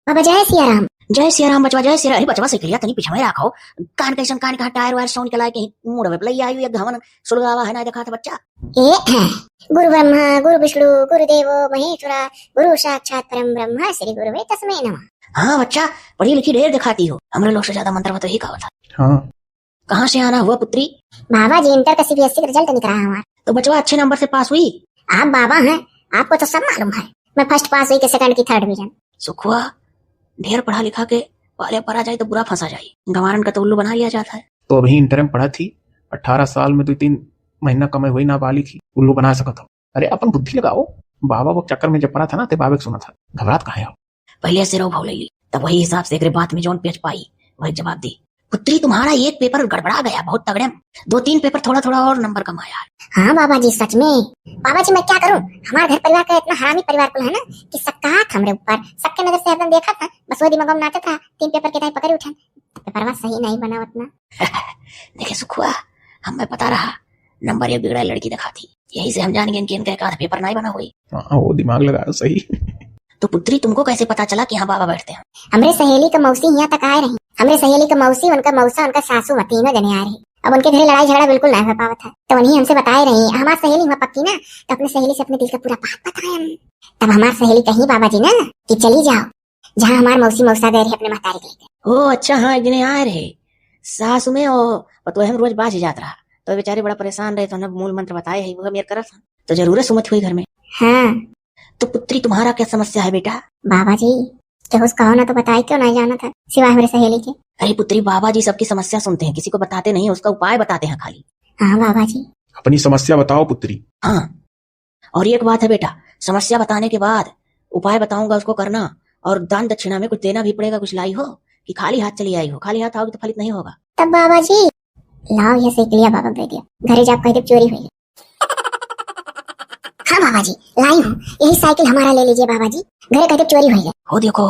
बाबा जय सिया राम। जय सिया राम बचवा, जय सिया। अरे बचवा से कहिया तनी पीछे में राखो। कान कैसन कान का टायर वायर साउंड के लायक कहीं मुड़ में लई आई हुई घवन सुलगावा है ना देखा था बच्चा। ए गुरु ब्रह्मा गुरु विष्णु गुरु देवो महेश्वरा गुरु साक्षात परम ब्रह्म श्री गुरुवे तस्मै नमः। हाँ बच्चा, पढ़ी लिखी ढेर दिखाती हो। हमारे लोग से ज्यादा मंत्र तो ही कहा था। हाँ। कहाँ से आना हुआ पुत्री? बाबा जी इंटर का सीबीएसई का रिजल्ट निकला हमारा। तो बचवा अच्छे नंबर से पास हुई? आप बाबा हैं, आपको तो सब मालूम है। मैं फर्स्ट पास हुई कि सेकंड की थर्ड डिवीजन। सुखुआ, ढेर पढ़ा लिखा के वाले पर आ जाए तो बुरा फंसा जाए। गंवारन का तो उल्लू बना लिया जाता है। तो अभी इंटर में पढ़ा थी, 18 साल में 2-3 महीना कमाई हुई ना बाली थी, उल्लू बना सकता हो। अरे अपन बुद्धि लगाओ। बाबा वो चक्कर में जब पढ़ा था ना ते बाबे सुना था, घबरात कहाँ हो। पहले से रो भाव ले ली, तब वही हिसाब से एक बात में जौन पेच पाई वही जवाब दी। पुत्री तुम्हारा एक पेपर गड़बड़ा गया बहुत तगड़े, 2-3 पेपर थोड़ा थोड़ा और नंबर कमाया। हाँ बाबा जी सच में। बाबा जी मैं क्या करूँ, हमारे घर परिवार का इतना हरामी परिवार कुल है ना कि सबका हाथ हमरे ऊपर, सबके नजर से एकदम देखा था, बस वो दिमाग में नाचा था। 3 पेपर के टाइम पकड़ उठा, पेपर सही नहीं बना उतना। देखे सुखुआ, हमें पता रहा नंबर एक बिगड़ा लड़की दिखा थी, यही से हम जान गए कि इनका एक आधा पेपर नहीं बना हुई। वो दिमाग लगाया सही। तो पुत्री तुमको कैसे पता चला कि यहाँ बाबा बैठते हैं? हमरे सहेली का मौसी यहाँ तक आए रही। हमरे सहेली का मौसी, उनका मौसा, उनका सासू, तीनों जने आ रही। अब उनके घर लड़ाई झगड़ा बिल्कुल नहीं हो पावा था, तो उन्हीं हमसे बताए रही। हमारी सहेली हुआ पक्की ना, तो अपने सहेली से अपने दिल का पूरा बात बताया हम। तब हमारी सहेली कही बाबा जी ना कि चली जाओ जहाँ हमारे मौसी मौसा गए रहे अपने महतारी के लेकर। ओ अच्छा, हाँ एक दिन आए रहे सासू में और तो हम रोज बाज ही जात रहा, तो बेचारे बड़ा परेशान रहे, तो हमने मूल मंत्र बताए है वो मेरे करत तो जरूर सुमत हुई घर में। हाँ। तो पुत्री तुम्हारा क्या समस्या है बेटा? बाबा जी क्या उस कहो ना तो बताए, क्यों नहीं जाना था सिवाय मेरे सहेली के। अरे पुत्री, बाबा जी सबकी समस्या सुनते हैं, किसी को बताते नहीं, उसका उपाय बताते हैं खाली। हाँ बाबा जी। अपनी समस्या बताओ पुत्री। हाँ, और एक बात है बेटा, समस्या बताने के बाद उपाय बताऊंगा उसको करना, और दान दक्षिणा में कुछ देना भी पड़ेगा। कुछ लाई हो कि खाली हाथ चली आई हो? खाली हाथ आओगे तो फलित नहीं होगा। तब बाबा जी लाओ ये सीख लिया बाबा दे दिया, घरे जाकर कह दे चोरी हुई। हाँ बाबा जी लाई हूँ, यही साइकिल हमारा ले लीजिए बाबा जी, घरे कहते चोरी हुई है। हो देखो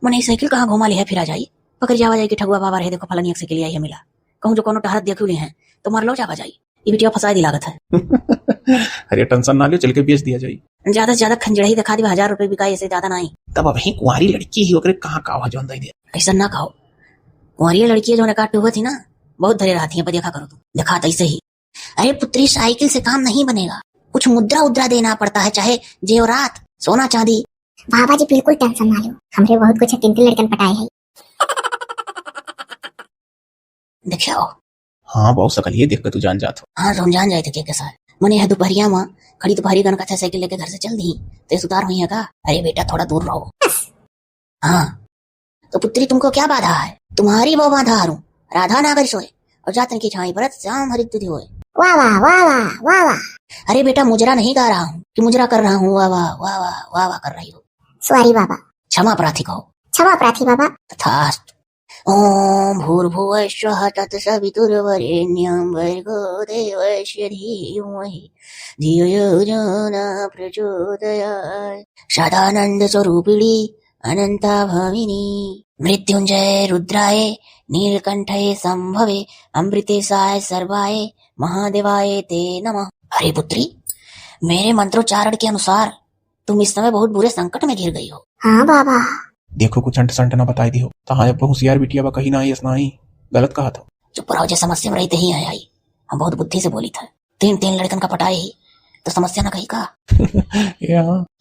मैंने साइकिल कहाँ घुमा लिया, फिर आ जाई पकड़ जावा जाए कि ठगुआ बाबा रहे, देखो फलानी साइकिल आई है मिला, कहूँ जो कोनो टहरत देखू हैं तो मार लो जावा जाई। ये बिटिया फंसा दी लागत है। अरे टेंशन ना लो, चल के बेच दिया जाए। ज्यादा से ज्यादा खंजड़ा ही दिखा दी, 1000 रुपए बिकाई, ऐसे ज्यादा नहीं। तब अभी कुंवारी लड़की ही होकर कहाँ का हो जान दे। ऐसा ना कहो, कुंवारी लड़की जो काट हुआ थी ना बहुत धरे रहती है, पर देखा करो तुम, देखा ऐसे ही। अरे पुत्री साइकिल से काम नहीं बनेगा, कुछ मुद्रा उद्रा देना पड़ता है, चाहे जेवरात सोना चांदी। बाबा जी बिल्कुल टेंशन ना लो, हमरे बहुत कुछ 3 लड़कन पटाए है। देखो हाँ बहुत सकल ये देख कर तू जान जात हो। हाँ हम जान जाए थे कैसा है मने है। दोपहरिया माँ खड़ी दोपहरी गन का साइकिल लेके घर से चल दी तो सुधार हुई है का? अरे बेटा थोड़ा दूर रहो। हाँ तो पुत्री तुमको क्या बाधा है? तुम्हारी वो बाधा हारू राधा नागर सोए और जातन की छाई भरत श्याम हरित तुझी होए। वाह वाह वाह वाह वाह वाह। अरे बेटा मुजरा नहीं गा रहा हूँ कि मुजरा कर रहा हूँ, वाह वाह वाह वाह वाह वाह कर रही हो। सॉरी बाबा। क्षमा प्रार्थी कहो। क्षमा प्रार्थी बाबा। तथास्तु। ओम भूर्भुवः स्वः तत्सवितुर्वरेण्यं भर्गो देवस्य धीमहि धियो यो न प्रचोदयात्। सदानंद स्वरूपिणी अनंता भाविनी मृत्युंजय रुद्राय नीलकंठे संभवे अमृतेशाय सर्वाय महादेवाय ते नमः। अरे पुत्री, मेरे मंत्रोच्चारण के अनुसार तुम इस समय बहुत बुरे संकट में घिर गई हो। हाँ बाबा। देखो कुछ अंट संट ना बताई दी हो, तहाँ अब होशियार बिटिया बा कहीं ना आई ना आई, गलत कहा था। चुप रहो, जो समस्या में रहते ही आई। हम बहुत बुद्धि से बोली था, 3 लड़कन का पटाए ही तो समस्या ना कही का।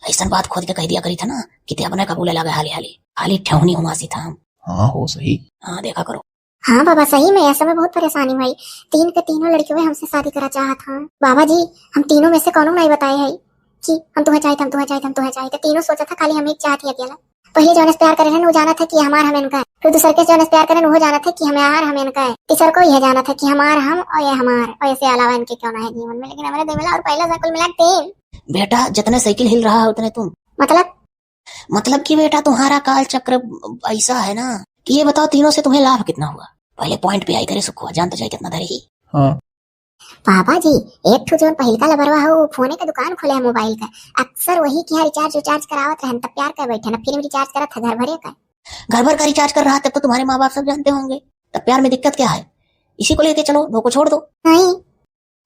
ऐसा बात खोद के कह दिया करी था ना कि ते अपने कबूले लगा हाली हाली खाली ठहनी हुमासी था हम। हाँ हो सही। हाँ देखा करो। हाँ बाबा सही में ऐसा में बहुत परेशानी हुई। 3 के तीनों लड़कियों में हमसे शादी करा चाहा था बाबा जी। हम तीनों में से कौन नहीं बताए है कि हम तुम्हें चाहिए, हम तुम्हें चाहिए, हम तुम्हें चाहिए। तीनों सोचा था खाली हम एक चाहती अकेला। पहले जो प्यार करे वो जाना था कि हमार हम इनका है, फिर दूसरे के जो प्यार करे वो जाना था कि हमें यार हम इनका है, तीसर को यह जाना था कि हमार हम और ये हमार, और इससे अलावा इनके क्यों ना है जीवन में। लेकिन हमारे 2 मिला और पहला साइकिल मिला 3। बेटा जितने साइकिल हिल रहा है उतने तुम। मतलब कि बेटा तुम्हारा काल चक्र ऐसा है ना कि ये बताओ तीनों से तुम्हें लाभ कितना हुआ? पहले पॉइंट पे आई करे सुखुआ, जान तो जाए कितना धरेगी। हाँ बाबा जी एक ठो जो पहिलका लबरवा है वो फोने का दुकान खोले है मोबाइल का, अक्सर वही की रिचार्ज करावत रहन, तब प्यार कर बैठे ना, फिर रिचार्ज करा था घर भरे का। घर भर का रिचार्ज कर रहा तब तो तुम्हारे माँ बाप सब जानते होंगे, तब प्यार में दिक्कत क्या है? इसी को लेके चलो, दो को छोड़ दो। नहीं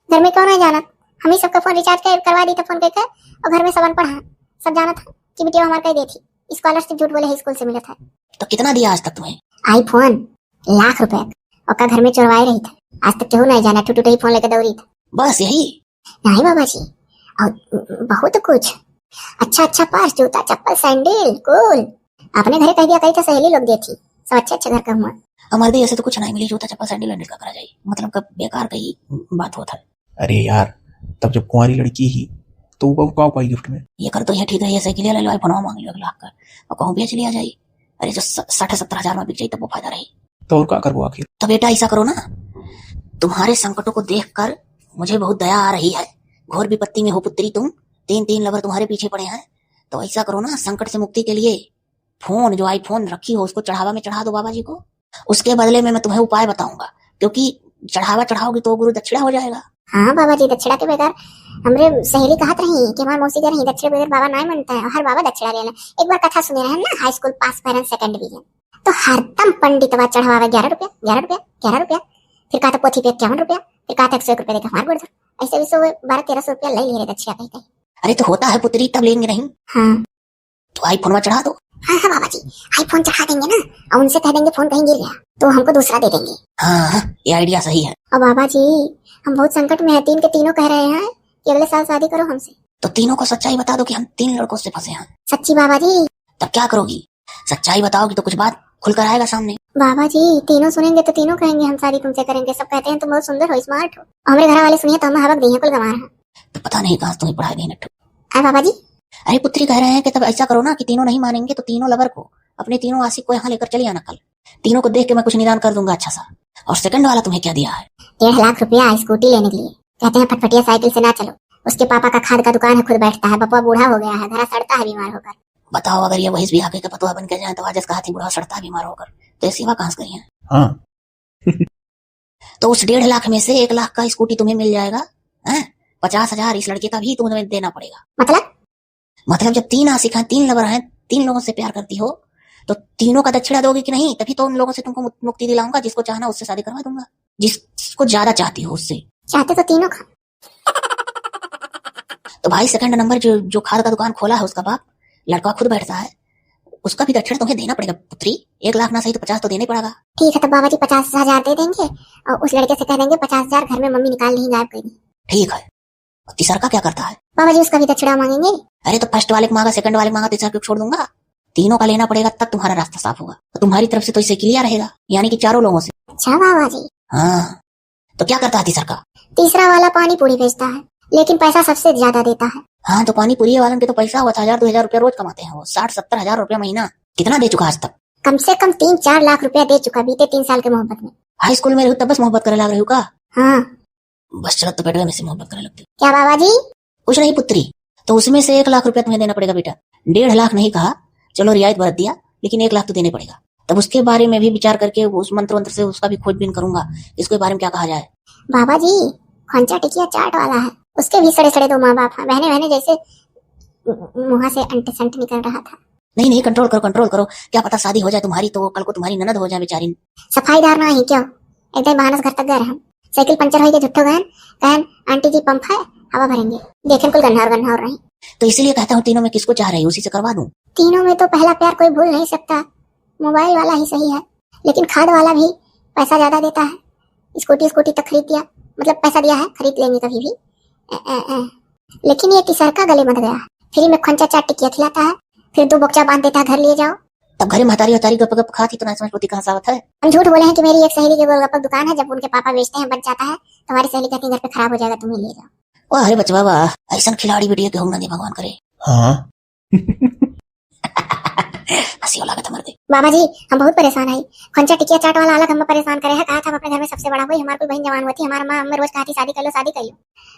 घर में कौन है जाना, हम ही सबका फोन रिचार्ज करवा दी था फोन पे और घर में सबन पढ़ा सब जाना था कि बिटिया हमारे कह दी थी स्कॉलरशिप झूठ बोले स्कूल से मिला था। तो कितना दिया आज तक तुम्हें? आईफोन ₹1,00,000 और का घर में चुरवाए रही था। आज तक केहू नहीं जाना, टूटे ही फोन लेकर दौड़ी था। बस यही? नहीं बाबा जी, और बहुत कुछ। अच्छा अच्छा पर्स, जूता, चप्पल, सैंडल, कूल। अपने घरे कह दिया कही तो सहेली लोग दी थी, सब अच्छे अच्छे घर का हुआ। हमारे ऐसे तो कुछ नहीं मिली, जूता चप्पल सैंडल वैंडल का करा जाए, मतलब कब बेकार का ही बात होता है। अरे यार, तब जब कुंवारी लड़की ही तो वो क्या पाई गिफ्ट में? ये कर तो ये ठीक है, ये साइकिल ले लो, आईफोन मांग लो 1,00,000 का, और कहूँ बेच लिया जाए। अरे जो 60-70 हजार में बिक जाए तब वो फायदा रही। तो और क्या करबो आखिर? तो बेटा ऐसा करो ना, तुम्हारे संकटों को देखकर मुझे बहुत दया आ रही है। घोर विपत्ति में हो पुत्री तुम, 3 लवर तुम्हारे पीछे पड़े हैं। तो ऐसा करो ना, संकट से मुक्ति के लिए फोन, जो आईफोन रखी हो उसको चढ़ावा में चढ़ा दो बाबा जी को। उसके बदले में मैं तुम्हें उपाय बताऊंगा, क्योंकि चढ़ावा चढ़ाओगी तो गुरु दक्षिणा हो जाएगा। हाँ बाबा जी, दक्षिणा के बगैर हमरे सहेली कहत रही कि हमार मौसी कह रही दक्षिणा बगैर बाबा नहीं मानता है, और हर बाबा दक्षिणा लेना। एक बार कथा सुने रहे ना, हाई स्कूल पास पैरन सेकंड डिवीजन, तो हरदम पंडित बाबा चढ़ावा 11 रुपया 11 रुपया 11 रुपया, फिर कहता पोथी पे 51 रुपया, फिर कहता 101 रुपया देकर हमारे गुड़ ऐसे भी 1200-1300 रुपया ले लिए दक्षिणा कहीं। अरे तो होता है पुत्री, तब लेंगे नहीं। हाँ तो आईफोन में चढ़ा दो। हाँ हाँ बाबा जी, आईफोन चढ़ा देंगे ना, और उनसे कह देंगे फोन कहीं गिर गया तो हमको दूसरा दे देंगे। हाँ, ये आइडिया सही है। और बाबा जी, हम बहुत संकट में है, 3 के तीनों कह रहे हैं कि अगले साल शादी करो हमसे। तो तीनों को सच्चाई बता दो कि हम 3 लड़कों से फंसे हैं। सच्ची बाबा जी? तब क्या करोगी? सच्चाई बताओगी तो कुछ बात खुलकर आएगा सामने। बाबा जी, तीनों सुनेंगे तो तीनों कहेंगे हम शादी तुमसे करेंगे। सब कहते हैं तुम बहुत सुंदर हो, स्मार्ट हो, और हमारे घर वाले सुनिए तो हम हवक दी है कुल गंवार है। तो पता नहीं कहाँ तुम्हें पढ़ाई नहीं नट्टू। अरे बाबा जी, अरे पुत्री कह रहे हैं कि तब ऐसा करो ना कि तीनों नहीं मानेंगे तो तीनों लवर को, अपने तीनों आशिक को यहाँ लेकर चली आना कल। तीनों को देख के मैं कुछ निदान कर दूंगा अच्छा सा। और सेकंड वाला तुम्हें क्या दिया है? 1,50,000 रुपया स्कूटी लेने के लिए। कहते हैं फटफटिया साइकिल से ना चलो, उसके पापा का खाद का दुकान है, खुद बैठता है, बप्पा बूढ़ा हो गया है, घरा सड़ता है बीमार होकर। बताओ, अगर ये वही भी आगे का पतवा बन के जाए तो आज इसका हाथी बूढ़ा सड़ता है बीमार होकर, तो ये सेवा कहाँ से करी है? हाँ तो उस 1,50,000 में से 1,00,000 का स्कूटी तुम्हें मिल जाएगा। 50,000 इस लड़के का भी तुम्हें देना पड़ेगा। मतलब जब 3 आशिक हैं, 3 लवर हैं, 3 लोगों से प्यार करती हो, तो तीनों का दक्षिणा दोगी कि नहीं? तभी तो उन लोगों से तुमको मुक्ति दिलाऊंगा। जिसको चाहना उससे शादी करवा दूंगा, जिसको ज्यादा चाहती हो उससे। चाहते तो तीनों का। तो भाई सेकंड नंबर जो खाद का दुकान खोला है उसका बाप, लड़का खुद बैठता है, उसका भी दक्षिणा तुम्हें देना पड़ेगा पुत्री। 1,00,000 ना सही तो 50 तो देना पड़ेगा। ठीक है, तो बाबा जी 50,000 दे देंगे, और उस लड़के से कह देंगे 50,000 घर में मम्मी निकाल नहीं गायब कर दी। ठीक है। और तीसरा का क्या करता है? बाबा जी उसका भी दक्षिणा मांगेंगे। अरे तो फर्स्ट वाले को मांगा, सेकंड वाले को मांगा, तीसरा को छोड़ दूंगा। तीनों का लेना पड़ेगा, तब तुम्हारा रास्ता साफ होगा। तो तुम्हारी तरफ से तो इसे क्लियर रहेगा, यानी कि 4 लोगों से। अच्छा बाबा जी। हाँ, तो क्या करता है तीसरा का? तीसरा वाला पानी पूरी बेचता है, लेकिन पैसा सबसे ज्यादा देता है। हाँ, तो पानी पूरी वालन के तो पैसा हुआ था 1,000-2,000 रुपया रोज कमाते हैं वो। 60-70 हजार रुपया महीना। कितना दे चुका आज तक? कम से कम 3-4 लाख रुपया दे चुका बीते 3 साल के मोहब्बत में। हाई स्कूल में रहू तब बस मोहब्बत करे लग रही का? हाँ। बस चलो तो पेटवे में से मोहब्बत करे लगती। क्या बाबा जी? कुछ नहीं पुत्री, तो उसमें से 1,00,000 रुपया तुम्हें देना पड़ेगा बेटा। 1,50,000 नहीं कहा, चलो रियायत बरत दिया, लेकिन 1,00,000 तो देने पड़ेगा। तब उसके बारे में भी विचार करके उस मंत्र से उसका भी खोजबीन करूंगा, इसके बारे में क्या कहा जाए। बाबा जी, खंचा टिकिया चाट वाला है, उसके भी सड़े सड़े 2 माँ बाप हैं, बहने बहने जैसे मुँह से अंट संट निकल रहा था। नहीं, कंट्रोल करो। क्या पता शादी हो जाए तुम्हारी तो कल को तुम्हारी ननद हो जाए बेचारी। सफाईदार ना ही क्यों, एकदम बहाना घर तक गए हम, साइकिल पंचर हो गई झुट्ठो गए, कहन आंटी जी पंप है हवा भरेंगे, देखें कुल गन्ना और रही। तो इसीलिए कहता हूँ तीनों में किसको चाह रही है उसी से करवा दूं। तीनों में तो पहला प्यार कोई भूल नहीं सकता, मोबाइल वाला ही सही है, लेकिन खाद वाला भी पैसा ज्यादा देता है। स्कूटी तक खरीद दिया, मतलब पैसा दिया है, खरीद लेंगे कभी भी। लेकिन ये तीसरा का गले मत गया, फ्री में खंचा चाट टिकिया खिलाता है, फिर 2 बच्चा बांध देता है, घर ले जाओ। तब घरे महतारी गप खाती तो ना समझ पोती कहाँ सावत है। हम झूठ बोले हैं कि मेरी एक सहेली के गोलगप्पा दुकान है, जब उनके पापा बेचते हैं बच जाता है, तुम्हारी सहेली कहती है घर पे खराब हो जाएगा, तुम ही ले जाओ। ओ अरे बचवा वाह, ऐसा खिलाड़ी बेटिया के होंगे नहीं, भगवान करे। हाँ हंसी वाला था मर्दे। बाबा जी हम बहुत परेशान है, खंचा टिकिया चाट वाला अलग हम परेशान करे है। कहा था अपने घर में सबसे बड़ा हुई, हमारी कोई बहन जवान हुई थी, हमारा माँ हमें रोज कहती शादी कर लो।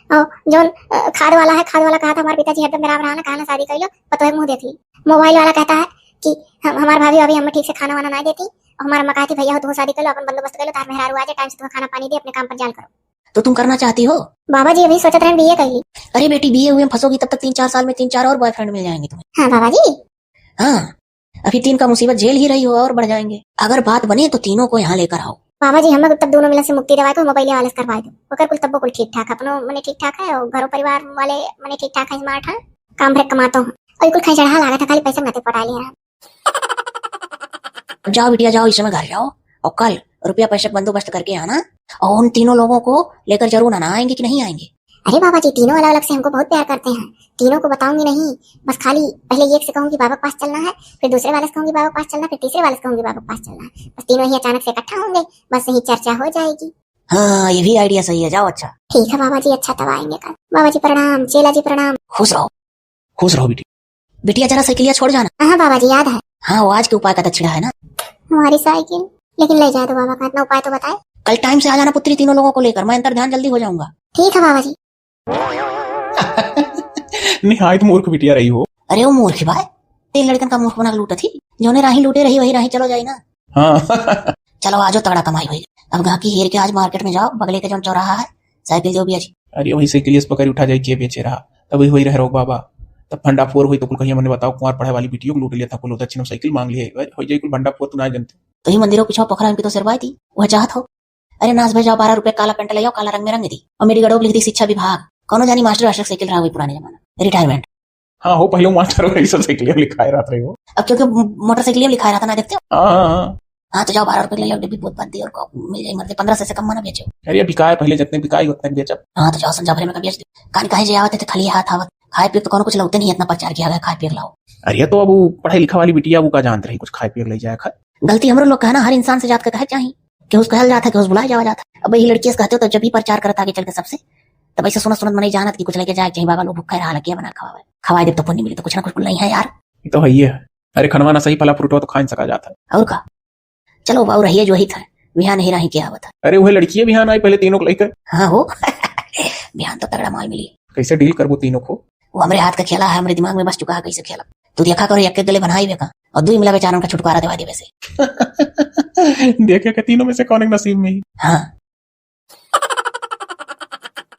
और जो खाद वाला कहा था हमारे पिताजी हरदम मेरा रहा कहा ना शादी कर लो, पतो है मुंह देख ली। मोबाइल वाला कहता है कि हमारे भाभी अभी हमें ठीक से खाना वाना नहीं देती, और हमारा माँ कहती भैया तुम शादी कर लो, अपन बंदोबस्त कर लो, तार मेहरारू आ जाए, टाइम से तुम्हें खाना पानी दे, अपने काम पर जाल करो। तो तुम करना चाहती हो? बाबा जी अभी सोचते रहे बीए कर ली। अरे बेटी बीए हुए फंसोगी तब तक 3-4 साल में 3-4 और बॉयफ्रेंड मिल जाएंगे तुम्हें। हाँ बाबा जी। हाँ, अभी 3 का मुसीबत झेल ही रही हो और बढ़ जाएंगे। अगर बात बने तो तीनों को यहाँ लेकर आओ। बाबा जी हमें तब दोनों मिलन से मुक्ति दिवाए को मोबाइल वाले करवा दो, ओकर कुल तब कुल ठीक ठाक अपनो मने ठीक ठाक है, और घरों परिवार वाले मने ठीक ठाक है, स्मार्ट है, काम भर कमाता हूँ, और कुल खाई चढ़ा लगा था, खाली पैसा नाते पटा लिया। अब जाओ बिटिया जाओ, इस समय घर जाओ और कल रुपया पैसे का बंदोबस्त करके आना। और उन तीनों लोगों को लेकर जरूर आना, आएंगे कि नहीं आएंगे? अरे बाबा जी, तीनों अलग अलग से हमको बहुत प्यार करते हैं, तीनों को बताऊंगी नहीं। बस खाली पहले एक से कहूंगी बाबा के पास चलना है, फिर दूसरे वाले से कहूंगी बाबा के पास चलना है, फिर तीसरे वाले से कहूंगी बाबा के पास चलना है। बस तीनों ही अचानक से इकट्ठा होंगे, बस यही चर्चा हो जाएगी। हाँ ये भी आइडिया सही है, जाओ। अच्छा ठीक है बाबा जी, अच्छा तब आएंगे कल। बाबा जी प्रणाम, चेला जी प्रणाम। खुश रहो। खुश रहो बेटी। बिटिया जरा साइकिलिया छोड़ जाना। हाँ बाबा जी याद है। हाँ वो आज के उपाय का दक्षिणा है ना। हमारी साइकिल लेकिन ले जाए तो बाबा का इतना उपाय तो बताए। कल टाइम से आ जाना पुत्री, तीनों लोगों को लेकर, मैं अंतर ध्यान जल्दी हो जाऊंगा। ठीक है बाबा जी। निहायत मूर्ख बिटिया रही हो। अरे वो मूर्ख भाई, तीन लड़कन का मूर्ख बना लूटा थी, जो ने राही लूटे रही वही राही चलो जाई ना। हाँ चलो आज तगड़ा कमाई हुई। अब गाँव की हेर के आज मार्केट में जाओ, बगले के जो चौराहा है साइकिल जो भी अच्छी। अरे वही साइकिल पकड़ उठा जाए के बेचे रहा, तभी वही रह रहो बाबा। तब फंडा फोर हुई तो कुल कहीं मैंने बताओ कुमार पढ़ाई वाली बेटियों को लूट लिया था, कुल दक्षिण साइकिल मांग लिया हो जाए, कुल भंडा फोर तो ना जानते। तो ही मंदिरों पीछे पोखरा इनकी तो सिरवाई थी, वह चाहत हो। अरे नाच भेजाओ 12 रुपए, काला पेंट ले जाओ, काला रंग में रंग दी, और मेरी गड़ोब लिख दी शिक्षा विभाग। कौन जानी मास्टर वास्टर साइकिल रहा हुई पुराने जमाना, रिटायरमेंट। हाँ हो पहले मास्टर वही सब साइकिल लिखाए रहते रहे हो। अब क्योंकि मोटरसाइकिल लिखा रहा था ना, देखते हो। हाँ हाँ तो जाओ 12 रुपए ले जाओ, डिब्बी बहुत बात दी और मिल जाएगी, मतलब 15 से कम ना बेचो। अरे बिकाए पहले जितने बिकाई उतने बेच। हाँ तो जाओ संजा भरे में बेच दो। कान कहे जे आवत है खाली हाथ आवत, खाए पिए तो कौन कुछ लगते नहीं, इतना प्रचार किया गया खाए पिए लाओ। अरे तो अब पढ़ाई लिखा वाली बिटिया वो का जानते रही कुछ खाए पिए ले जाए खा। गलती हमरो लोग कहना, हर इंसान से जात का कहे चाहिए कि उसको कहल जाता है कि उस बुलाया जावा जाता। अब वही लड़की से कहते हो तो जब भी प्रचार करता आगे चल के सबसे, तब ऐसे सुनत सुनत मन जानत कि कुछ लेके जाए चाहिए, बाबा लोग भूखा रहा लगे बना खवाए खवाए दे तो पुण्य मिले, तो कुछ ना कुछ नहीं है यार। तो है ये। अरे खनवा ना सही फला फ्रूट हो तो खा सका जाता है। और का चलो बाबू रहिए जो ही था, बिहान ही रही क्या बता। अरे वही लड़की बिहान आई पहले तीनों को लेकर। हाँ हो बिहान तो तगड़ा माल मिली। कैसे डील कर वो तीनों को? वो हमारे हाथ का खेला है, हमारे दिमाग में बस चुका है कैसे खेला। तू देखा करो एक गले बनाई बेका और दुई मिला बेचारों का छुटकारा दिवा दे वैसे। देखे के तीनों में से कौन एक नसीब में ही। हाँ